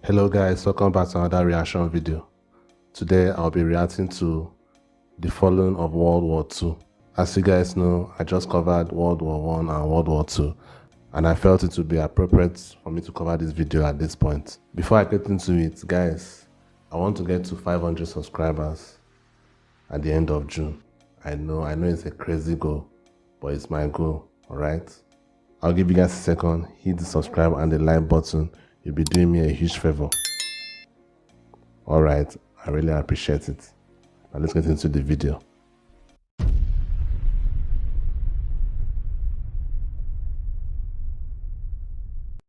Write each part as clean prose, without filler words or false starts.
Hello guys, welcome back to another reaction video. Today I'll be reacting to the falling of World War II. As you guys know, I just covered World War I and World War II, and I felt it would be appropriate for me to cover this video at this point. Before I get into it, guys, I want to get to 500 subscribers at the end of June. I know it's a crazy goal, but it's my goal, alright? I'll give you guys a second, hit the subscribe and the like button. You'll be doing me a huge favor. Alright, I really appreciate it. Now let's get into the video.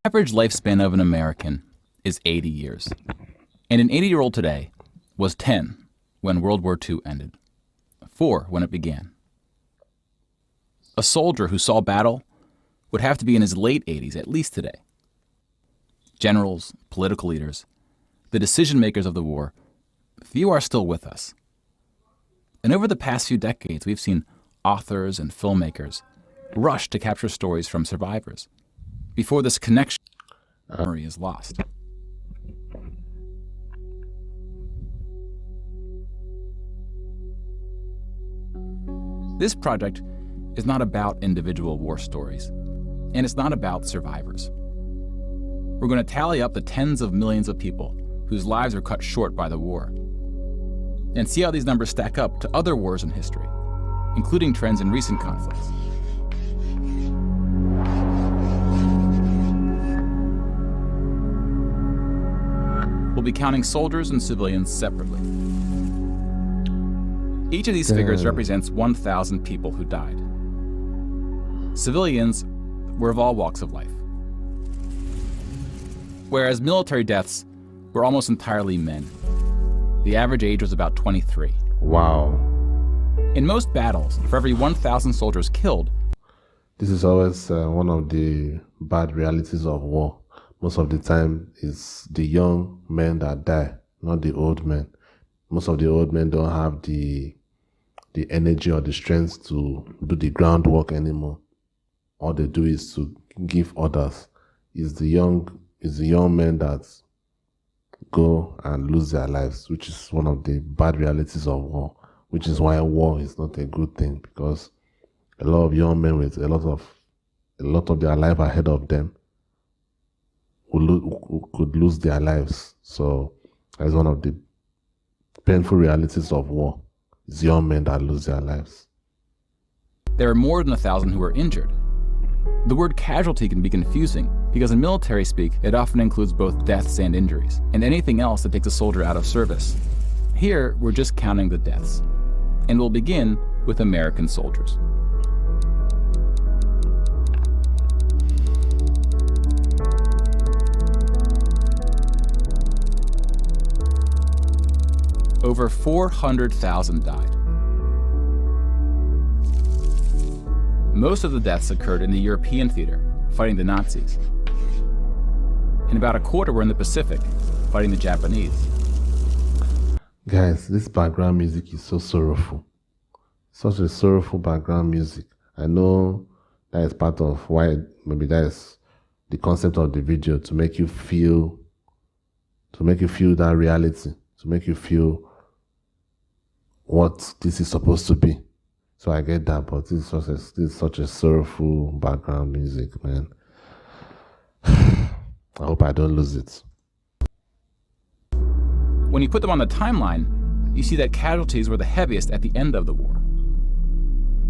Average lifespan of an American is 80 years. And an 80-year-old today was 10 when World War II ended, 4 when it began. A soldier who saw battle would have to be in his late 80s at least today. Generals, political leaders, the decision makers of the war, few are still with us. And over the past few decades, we've seen authors and filmmakers rush to capture stories from survivors before this connection memory is lost. This project is not about individual war stories, and it's not about survivors. We're going to tally up the tens of millions of people whose lives were cut short by the war, and see how these numbers stack up to other wars in history, including trends in recent conflicts. We'll be counting soldiers and civilians separately. Each of these figures represents 1,000 people who died. Civilians were of all walks of life, whereas military deaths were almost entirely men. The average age was about 23. Wow. In most battles, for every 1,000 soldiers killed, this is always one of the bad realities of war. Most of the time, it's the young men that die, not the old men. Most of the old men don't have the energy or the strength to do the groundwork anymore. All they do is to give orders. It's the young men that go and lose their lives, which is one of the bad realities of war, which is why war is not a good thing, because a lot of young men with a lot of their life ahead of them who could lose their lives. So that's one of the painful realities of war. It's young men that lose their lives. there are more than 1,000 who were injured. The word casualty can be confusing because in military speak, it often includes both deaths and injuries, and anything else that takes a soldier out of service. Here, we're just counting the deaths, and we'll begin with American soldiers. Over 400,000 died. Most of the deaths occurred in the European theater, fighting the Nazis. And about a quarter were in the Pacific, fighting the Japanese. Guys, this background music is so sorrowful. Such a sorrowful background music. I know that is part of why, maybe that is the concept of the video, to make you feel that reality, to make you feel what this is supposed to be. So I get that, but this is such a sorrowful background music, man. I hope I don't lose it. When you put them on the timeline, you see that casualties were the heaviest at the end of the war.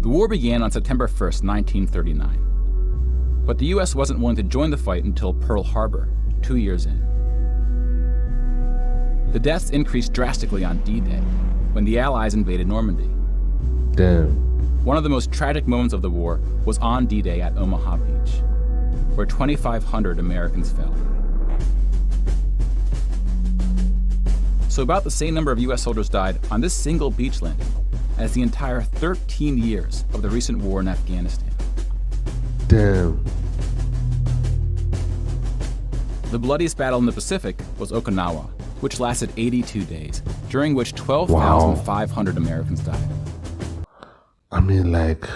The war began on September 1st, 1939. But the US wasn't willing to join the fight until Pearl Harbor, 2 years in. The deaths increased drastically on D-Day, when the Allies invaded Normandy. Damn. One of the most tragic moments of the war was on D-Day at Omaha Beach, where 2,500 Americans fell. So about the same number of US soldiers died on this single beach landing as the entire 13 years of the recent war in Afghanistan. Damn. The bloodiest battle in the Pacific was Okinawa, which lasted 82 days, during which 12,500 Americans died. I mean, like,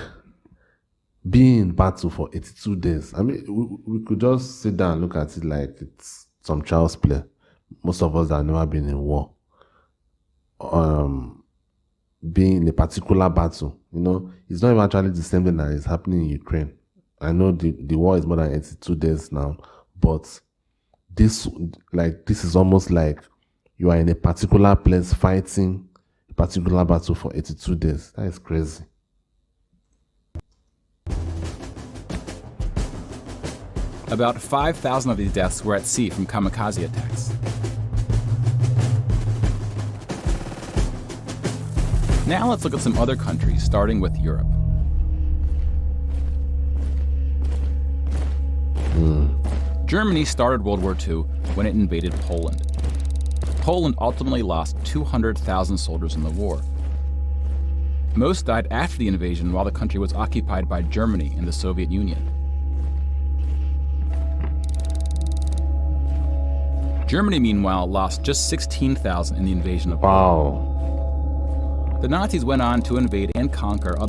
being in battle for 82 days. I mean, we could just sit down and look at it like it's some child's play. most of us that have never been in war, being in a particular battle, it's not even actually the same thing that is happening in Ukraine. I know the war is more than 82 days now, but this is almost like you are in a particular place fighting a particular battle for 82 days. That is crazy. About 5,000 of these deaths were at sea from kamikaze attacks. Now let's look at some other countries, starting with Europe. Germany started World War II when it invaded Poland. Poland ultimately lost 200,000 soldiers in the war. Most died after the invasion while the country was occupied by Germany and the Soviet Union. Germany, meanwhile, lost just 16,000 in the invasion of Poland. Wow. The Nazis went on to invade and conquer other.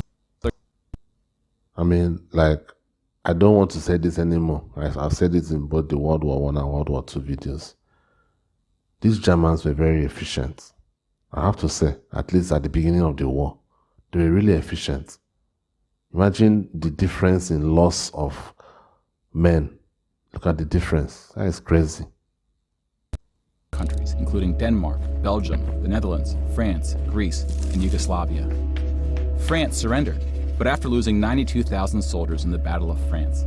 I don't want to say this anymore. I've said it in both the World War I and World War II videos. These Germans were very efficient. I have to say, at least at the beginning of the war, they were really efficient. Imagine the difference in loss of men. Look at the difference. That is crazy. Countries, including Denmark, Belgium, the Netherlands, France, Greece, and Yugoslavia. France surrendered, but after losing 92,000 soldiers in the Battle of France.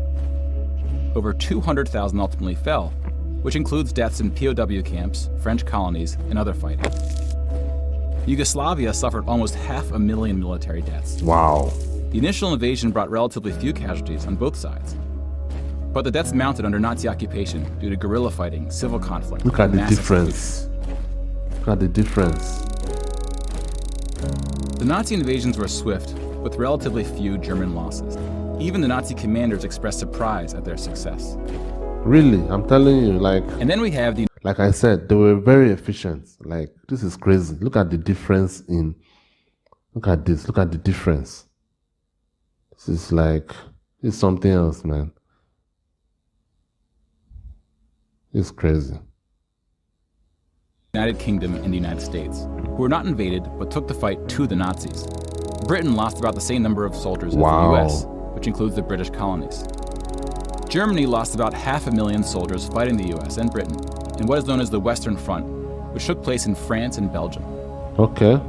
Over 200,000 ultimately fell, which includes deaths in POW camps, French colonies, and other fighting. Yugoslavia suffered almost 500,000 military deaths. Wow. The initial invasion brought relatively few casualties on both sides. But the deaths mounted under Nazi occupation due to guerrilla fighting, civil conflict. Look at and the mass difference. Look at the difference. The Nazi invasions were swift, with relatively few German losses. Even the Nazi commanders expressed surprise at their success. Really, I'm telling you, And then we have the like I said, they were very efficient. This is crazy. Look at the difference look at this. Look at the difference. This is something else, man. It's crazy. United Kingdom and the United States, who were not invaded but took the fight to the Nazis. Britain lost about the same number of soldiers as the US, which includes the British colonies. Germany lost about 500,000 soldiers fighting the US and Britain in what is known as the Western Front, which took place in France and Belgium. Okay.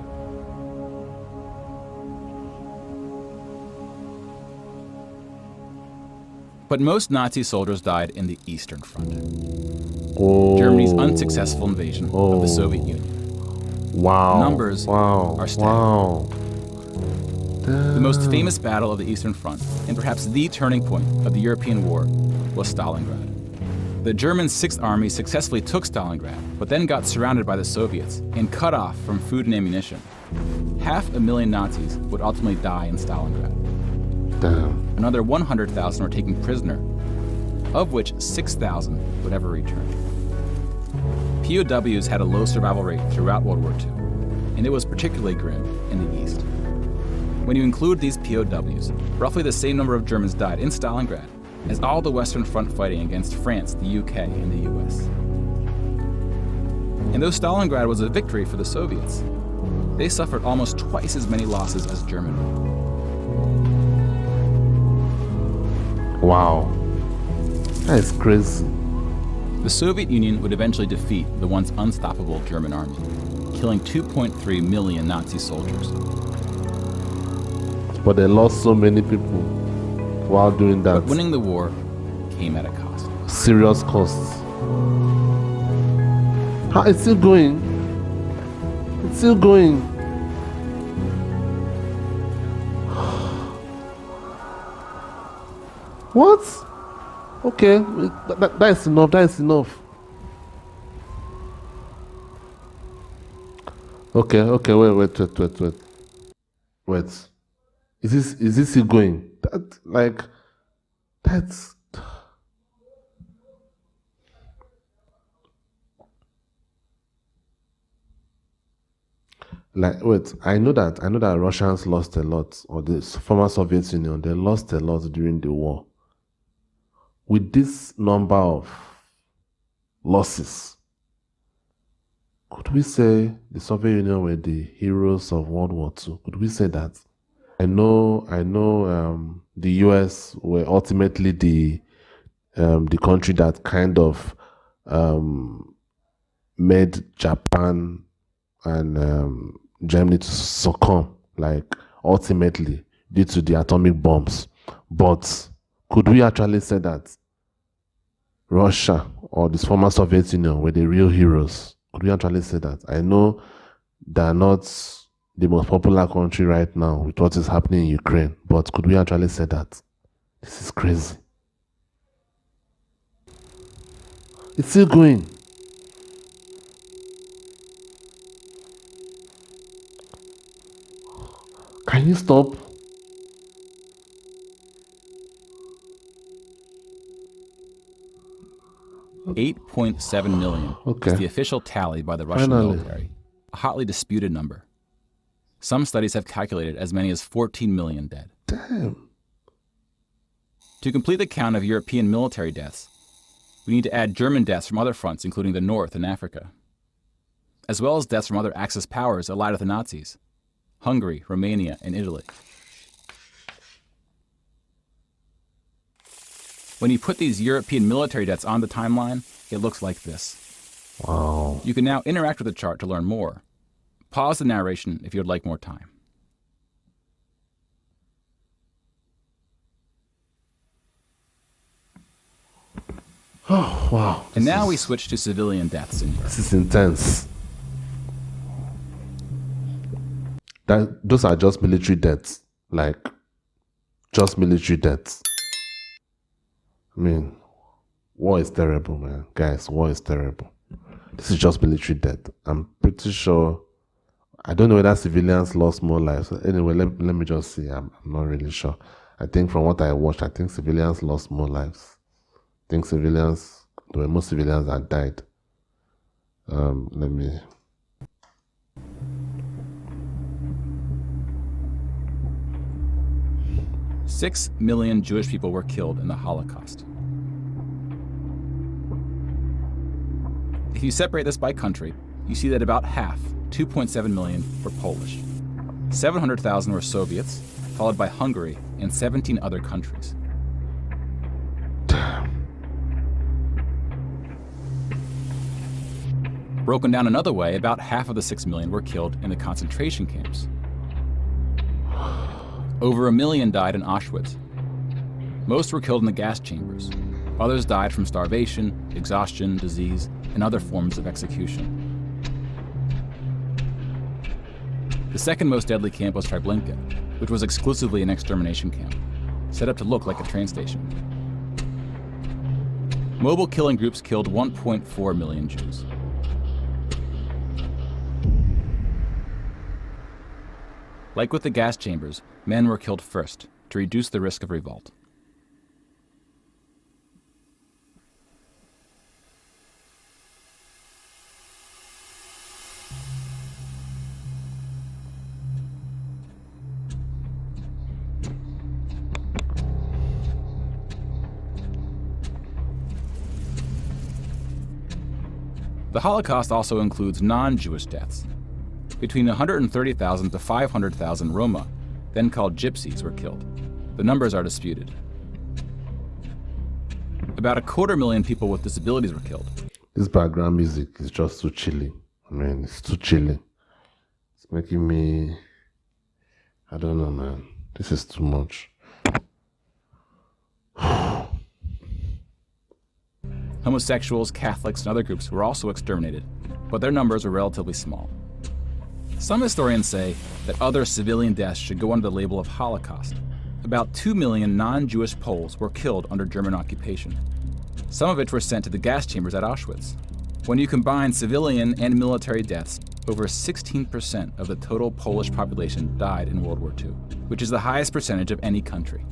But most Nazi soldiers died in the Eastern Front. Germany's unsuccessful invasion of the Soviet Union. Wow. Numbers are staggering. Wow. The most famous battle of the Eastern Front, and perhaps the turning point of the European war, was Stalingrad. The German 6th Army successfully took Stalingrad, but then got surrounded by the Soviets and cut off from food and ammunition. 500,000 Nazis would ultimately die in Stalingrad. Damn. Another 100,000 were taken prisoner, of which 6,000 would ever return. POWs had a low survival rate throughout World War II, and it was particularly grim in the East. When you include these POWs, roughly the same number of Germans died in Stalingrad as all the Western Front fighting against France, the UK, and the US. And though Stalingrad was a victory for the Soviets, they suffered almost twice as many losses as Germany. Wow. That is crazy. The Soviet Union would eventually defeat the once unstoppable German army, killing 2.3 million Nazi soldiers. But they lost so many people while doing that. But winning the war came at a cost. Serious costs. It's still going. It's still going. What? Okay, that's enough. That's enough. Okay. Wait. Is this still going? That's. Wait, I know that Russians lost a lot, or the former Soviet Union, they lost a lot during the war. With this number of losses, Could we say the Soviet Union were the heroes of World War II? Could we say that? I know, the US were ultimately the country that kind of made Japan and Germany to succumb, like ultimately due to the atomic bombs. But could we actually say that Russia or the former Soviet Union were the real heroes? Could we actually say that? I know they're not the most popular country right now with what is happening in Ukraine, but could we actually say that? This is crazy. It's still going. Can you stop? $8.7 million Okay. is the official tally by the Russian Finally. military, a hotly disputed number. Some studies have calculated as many as 14 million dead. Damn. To complete the count of European military deaths, we need to add German deaths from other fronts, including the North and Africa, as well as deaths from other Axis powers allied with the Nazis: Hungary, Romania, and Italy. When you put these European military deaths on the timeline, it looks like this. Wow. You can now interact with the chart to learn more. Pause the narration if you would like more time. Oh, wow. And now we switch to civilian deaths in Europe. This is intense. Those are just military deaths. Like, just military deaths. I mean, war is terrible, man. Guys, war is terrible. This is just military death. I'm pretty sure. I don't know whether civilians lost more lives. Anyway, let me just see. I'm not really sure. I think from what I watched, I think civilians lost more lives. I think there were more civilians that died. Let me. Six million Jewish people were killed in the Holocaust. If you separate this by country, you see that about half, 2.7 million, were Polish. 700,000 were Soviets, followed by Hungary and 17 other countries. Broken down another way, about half of the 6 million were killed in the concentration camps. Over 1 million died in Auschwitz. Most were killed in the gas chambers. Others died from starvation, exhaustion, disease, and other forms of execution. The second most deadly camp was Treblinka, which was exclusively an extermination camp, set up to look like a train station. Mobile killing groups killed 1.4 million Jews. Like with the gas chambers, men were killed first to reduce the risk of revolt. The Holocaust also includes non-Jewish deaths. Between 130,000 to 500,000 Roma, then called Gypsies, were killed. The numbers are disputed. About 250,000 people with disabilities were killed. This background music is just too chilly. I mean, it's too chilly. It's making me. I don't know, man. This is too much. Homosexuals, Catholics, and other groups were also exterminated, but their numbers were relatively small. Some historians say that other civilian deaths should go under the label of Holocaust. About 2 million non-Jewish Poles were killed under German occupation, some of which were sent to the gas chambers at Auschwitz. When you combine civilian and military deaths, over 16% of the total Polish population died in World War II, which is the highest percentage of any country.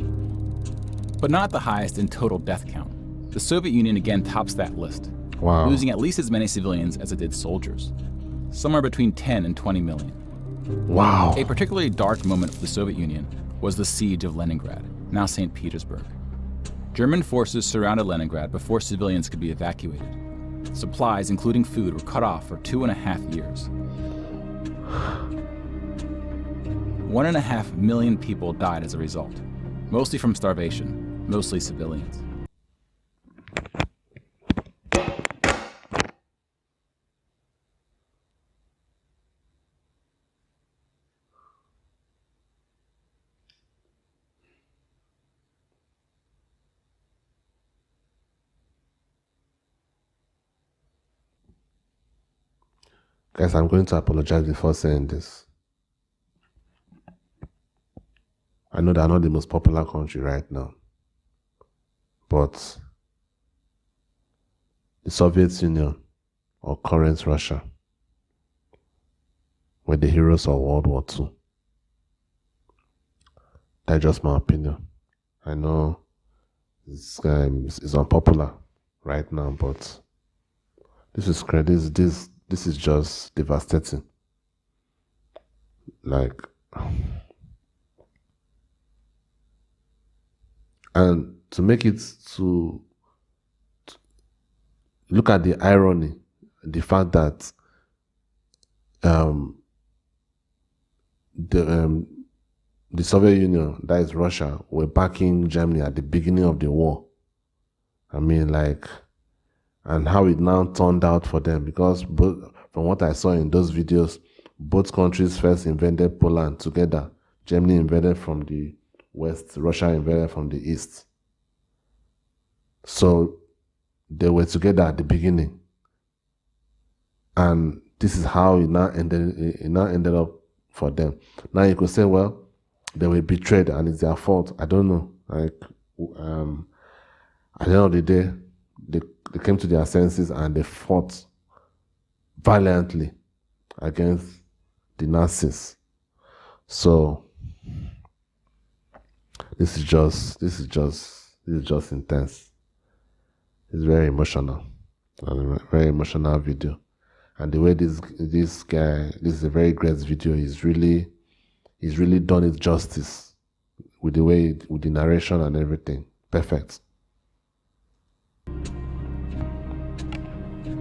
But not the highest in total death count. The Soviet Union again tops that list, Wow. losing at least as many civilians as it did soldiers, somewhere between 10 and 20 million. Wow. A particularly dark moment for the Soviet Union was the siege of Leningrad, now St. Petersburg. German forces surrounded Leningrad before civilians could be evacuated. Supplies, including food, were cut off for 2.5 years. 1.5 million people died as a result, mostly from starvation, mostly civilians. Guys, I'm going to apologize before saying this. I know they're not the most popular country right now, but the Soviet Union, or current Russia, were the heroes of World War II. That's just my opinion. I know it's unpopular right now, but this is just devastating. Like, and to make it to look at the irony, the fact that the Soviet Union, that is Russia, were backing Germany at the beginning of the war. I mean, like, and how it now turned out for them, because from what I saw in those videos, both countries first invaded Poland together. Germany invaded from the west, Russia invaded from the east. So they were together at the beginning. And this is how it now ended up for them. Now you could say, well, they were betrayed and it's their fault. I don't know. Like, at the end of the day, they came to their senses and they fought valiantly against the Nazis. So this is just intense. It's very emotional, and a very emotional video. And the way this guy, this is a very great video. He's really done it justice with the way, with the narration and everything. Perfect.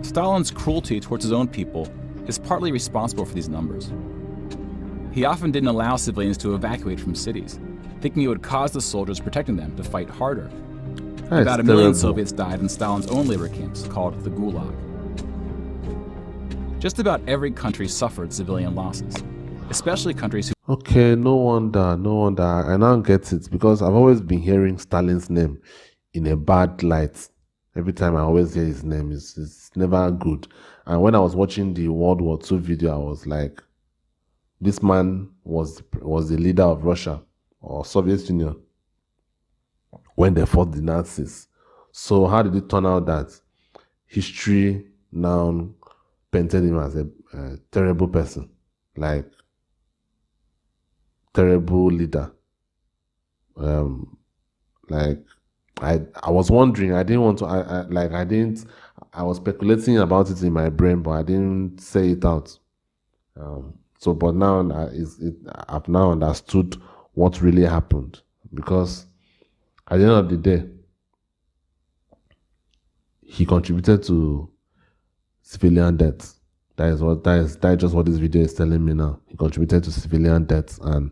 Stalin's cruelty towards his own people is partly responsible for these numbers. He often didn't allow civilians to evacuate from cities, thinking it would cause the soldiers protecting them to fight harder. About 1 million Soviets died in Stalin's own labor camps, called the Gulag. Just about every country suffered civilian losses, especially countries who... Okay, no wonder. I now get it, because I've always been hearing Stalin's name in a bad light. Every time I always hear his name, it's never good. And when I was watching the World War II video, I was like, this man was the leader of Russia or Soviet Union when they fought the Nazis. So how did it turn out that history now painted him as a terrible person, like terrible leader? Like, I was wondering. I didn't want to. I was speculating about it in my brain, but I didn't say it out. But now I've now understood what really happened, because at the end of the day, he contributed to civilian deaths. That is just what this video is telling me now. He contributed to civilian deaths, and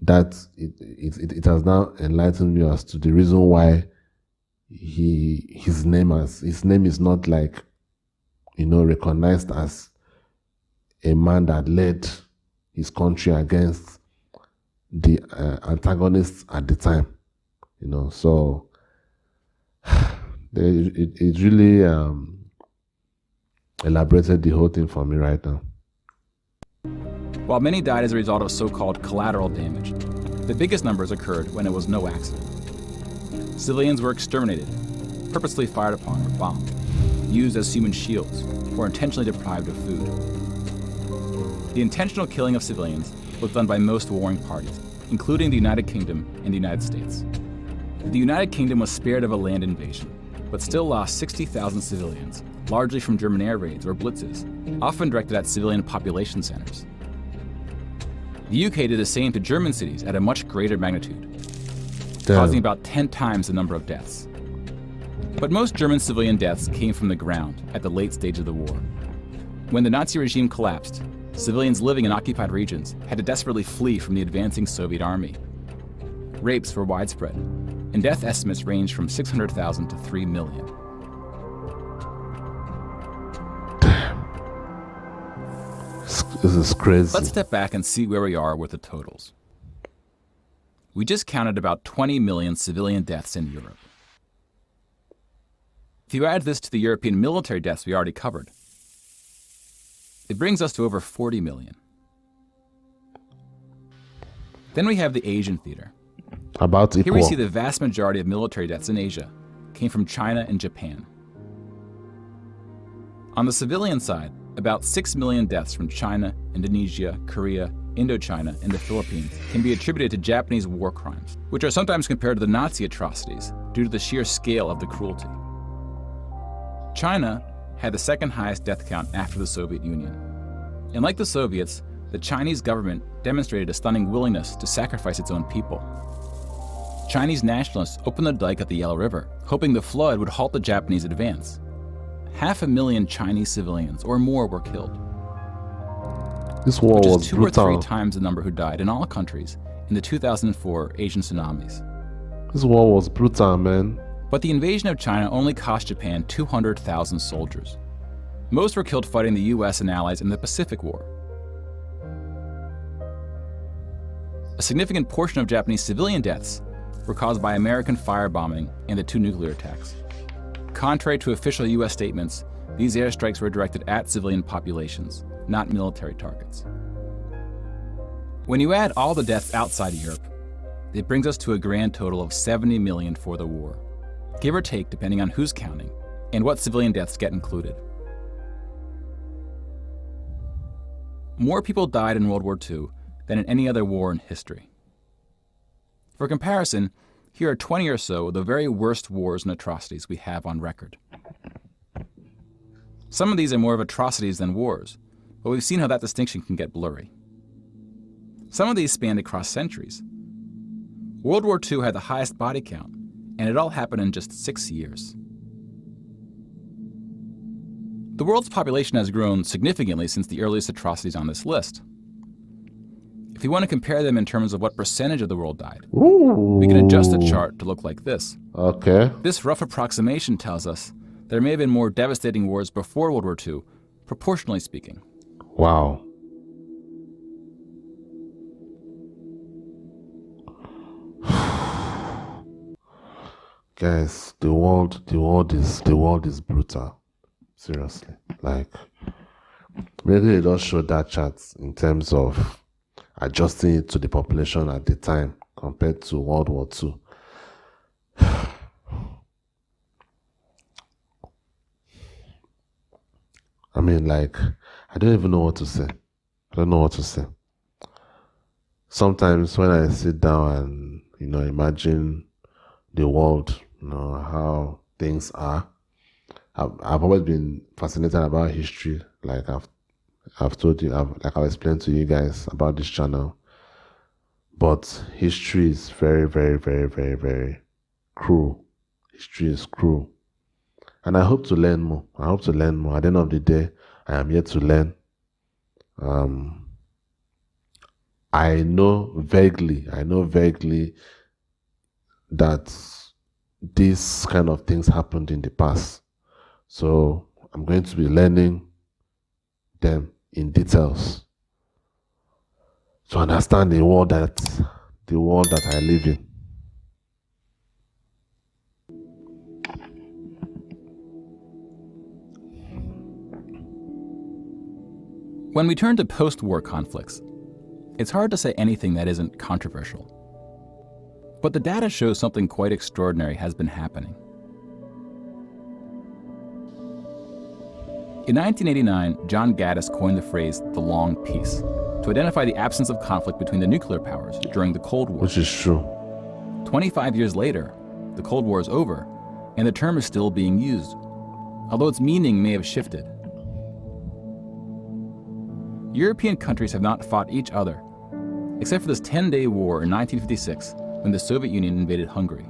that it has now enlightened me as to the reason why his name is not, like, recognized as a man that led his country against the antagonists at the time. So it really elaborated the whole thing for me right now. While many died as a result of so-called collateral damage, the biggest numbers occurred when it was no accident. Civilians were exterminated, purposely fired upon or bombed, used as human shields, or intentionally deprived of food. The intentional killing of civilians was done by most warring parties, including the United Kingdom and the United States. The United Kingdom was spared of a land invasion, but still lost 60,000 civilians, largely from German air raids or blitzes, often directed at civilian population centers. The UK did the same to German cities at a much greater magnitude, causing about 10 times the number of deaths. But most German civilian deaths came from the ground at the late stage of the war. When the Nazi regime collapsed, civilians living in occupied regions had to desperately flee from the advancing Soviet army. Rapes were widespread, and death estimates ranged from 600,000 to 3 million. This is crazy. Let's step back and see where we are with the totals. We just counted about 20 million civilian deaths in Europe. If you add this to the European military deaths we already covered, it brings us to over 40 million. Then we have the Asian theater. About equal. Here we see the vast majority of military deaths in Asia came from China and Japan. On the civilian side, about 6 million deaths from China, Indonesia, Korea, Indochina, and the Philippines can be attributed to Japanese war crimes, which are sometimes compared to the Nazi atrocities due to the sheer scale of the cruelty. China had the second highest death count after the Soviet Union. And like the Soviets, the Chinese government demonstrated a stunning willingness to sacrifice its own people. Chinese nationalists opened the dike at the Yellow River, hoping the flood would halt the Japanese advance. 500,000 Chinese civilians or more were killed. This war which is was 2 brutal. or 3 times the number who died in all countries in the 2004 Asian tsunamis. This war was brutal, man. But the invasion of China only cost Japan 200,000 soldiers. Most were killed fighting the US and allies in the Pacific War. A significant portion of Japanese civilian deaths were caused by American firebombing and the 2 nuclear attacks. Contrary to official US statements, these airstrikes were directed at civilian populations, not military targets. When you add all the deaths outside of Europe, it brings us to a grand total of 70 million for the war, give or take depending on who's counting and what civilian deaths get included. More people died in World War II than in any other war in history. For comparison, here are 20 or so of the very worst wars and atrocities we have on record. Some of these are more of atrocities than wars, but we've seen how that distinction can get blurry. Some of these spanned across centuries. World War II had the highest body count, and it all happened in just 6 years. The world's population has grown significantly since the earliest atrocities on this list. If you want to compare them in terms of what percentage of the world died, we can adjust the chart to look like this. Okay. This rough approximation tells us there may have been more devastating wars before World War II, proportionally speaking. Wow. Guys, the world is brutal. Seriously. Like, maybe it does show that chart in terms of adjusting it to the population at the time compared to World War II. I mean, like, I don't even know what to say. I don't know what to say. Sometimes when I sit down and, imagine the world, how things are, I've always been fascinated about history. Like I've told you, I've explained to you guys about this channel. But history is very, very, very, very, very cruel. History is cruel. And I hope to learn more. At the end of the day, I am here to learn. I know vaguely that these kind of things happened in the past. So I'm going to be learning them in details to understand the world that I live in. When we turn to post-war conflicts, it's hard to say anything that isn't controversial. But the data shows something quite extraordinary has been happening. In 1989, John Gaddis coined the phrase the long peace to identify the absence of conflict between the nuclear powers during the Cold War. Which is true. 25 years later, the Cold War is over, and the term is still being used, although its meaning may have shifted. European countries have not fought each other, except for this 10-day war in 1956 when the Soviet Union invaded Hungary.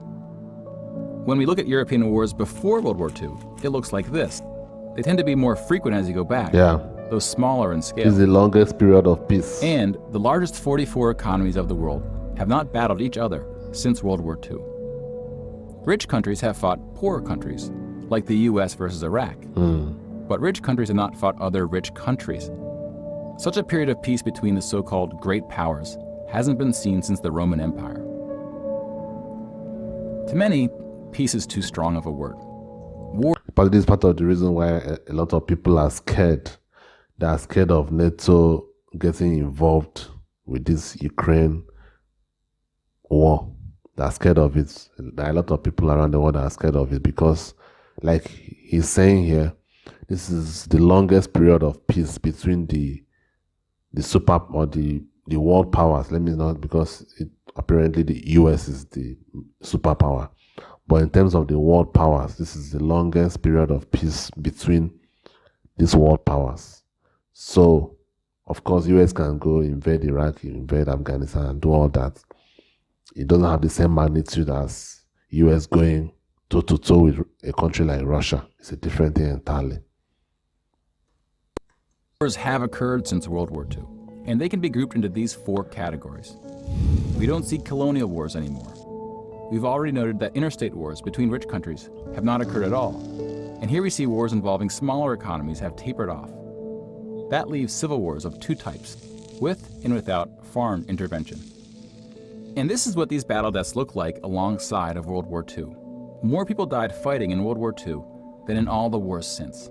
When we look at European wars before World War II, it looks like this. They tend to be more frequent as you go back, though smaller in scale. It's the longest period of peace. And the largest 44 economies of the world have not battled each other since World War II. Rich countries have fought poorer countries, like the US versus Iraq. But rich countries have not fought other rich countries. Such a period of peace between the so-called great powers hasn't been seen since the Roman Empire. To many, peace is too strong of a word. But this is part of the reason why a lot of people are scared. They are scared of NATO getting involved with this Ukraine war. They are scared of it. There are a lot of people around the world that are scared of it because, like he's saying here, this is the longest period of peace between the super or the world powers. Let me not, because apparently the US is the superpower. But in terms of the world powers, this is the longest period of peace between these world powers. So, of course, US can go invade Iraq, invade Afghanistan, and do all that. It doesn't have the same magnitude as US going toe-to-toe with a country like Russia. It's a different thing entirely. Wars have occurred since World War II, and they can be grouped into these 4 categories. We don't see colonial wars anymore. We've already noted that interstate wars between rich countries have not occurred at all. And here we see wars involving smaller economies have tapered off. That leaves civil wars of 2 types, with and without foreign intervention. And this is what these battle deaths look like alongside of World War II. More people died fighting in World War II than in all the wars since.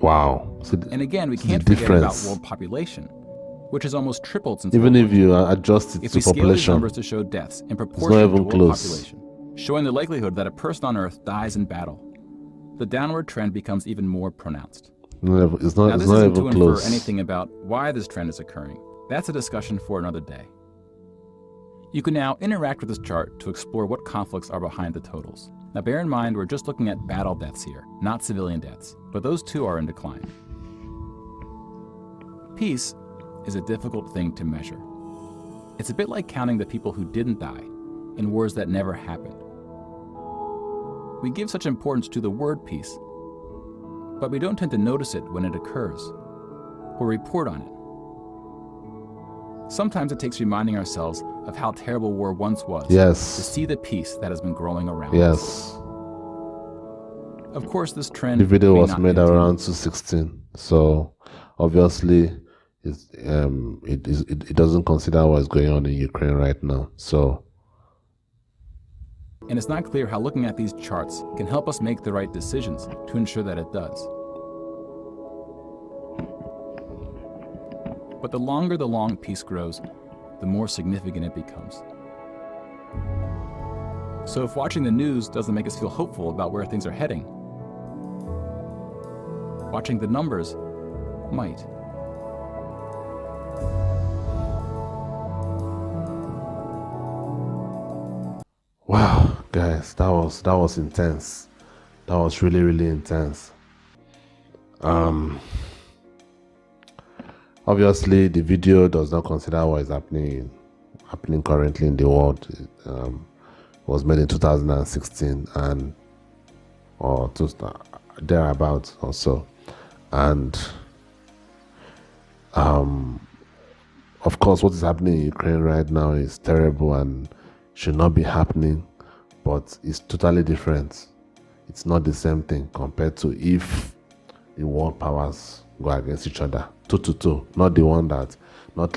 Wow. And again, we can't forget about world population, which has almost tripled since even if you adjust it if to we scale these population, numbers to show deaths in proportion to world close. population, showing the likelihood that a person on Earth dies in battle, the downward trend becomes even more pronounced. It's Now, not this isn't even to close. infer anything about why this trend is occurring. That's a discussion for another day. You can now interact with this chart to explore what conflicts are behind the totals. Now, bear in mind, we're just looking at battle deaths here, not civilian deaths, but those too are in decline. Peace is a difficult thing to measure. It's a bit like counting the people who didn't die in wars that never happened. We give such importance to the word peace, but we don't tend to notice it when it occurs or report on it. Sometimes it takes reminding ourselves of how terrible war once was to see the peace that has been growing around us. Of course, this trend. The video may was not made continue. around 2016, so obviously it doesn't consider what's going on in Ukraine right now. So, and it's not clear how looking at these charts can help us make the right decisions to ensure that it does. But the longer the long peace grows, the more significant it becomes. So if watching the news doesn't make us feel hopeful about where things are heading, watching the numbers might. wow, guys, that was intense. That was really, really intense. Obviously, the video does not consider what is happening currently in the world. It was made in 2016 and or thereabouts or so, and of course, what is happening in Ukraine right now is terrible and should not be happening, but it's totally different. It's not the same thing compared to if the world powers go against each other, toe to toe. Not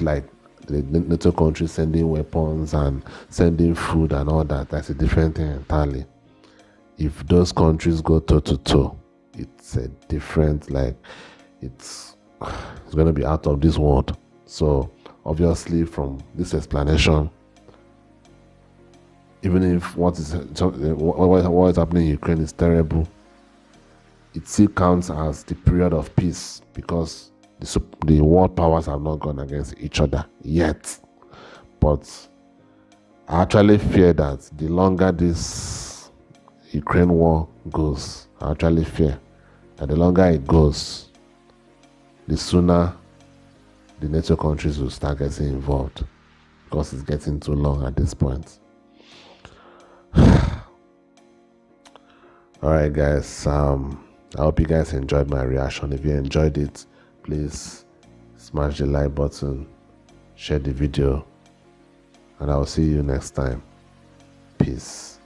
like the NATO countries sending weapons and sending food and all that. That's a different thing entirely. If those countries go toe to toe, it's a different, it's going to be out of this world. So obviously, from this explanation, even if what is happening in Ukraine is terrible, it still counts as the period of peace because the world powers have not gone against each other yet. But I actually fear that the longer this Ukraine war goes, I actually fear that the longer it goes, the sooner the NATO countries will start getting involved because it's getting too long at this point. All right, guys. I hope you guys enjoyed my reaction. If you enjoyed it, please smash the like button, share the video, and I'll see you next time. Peace.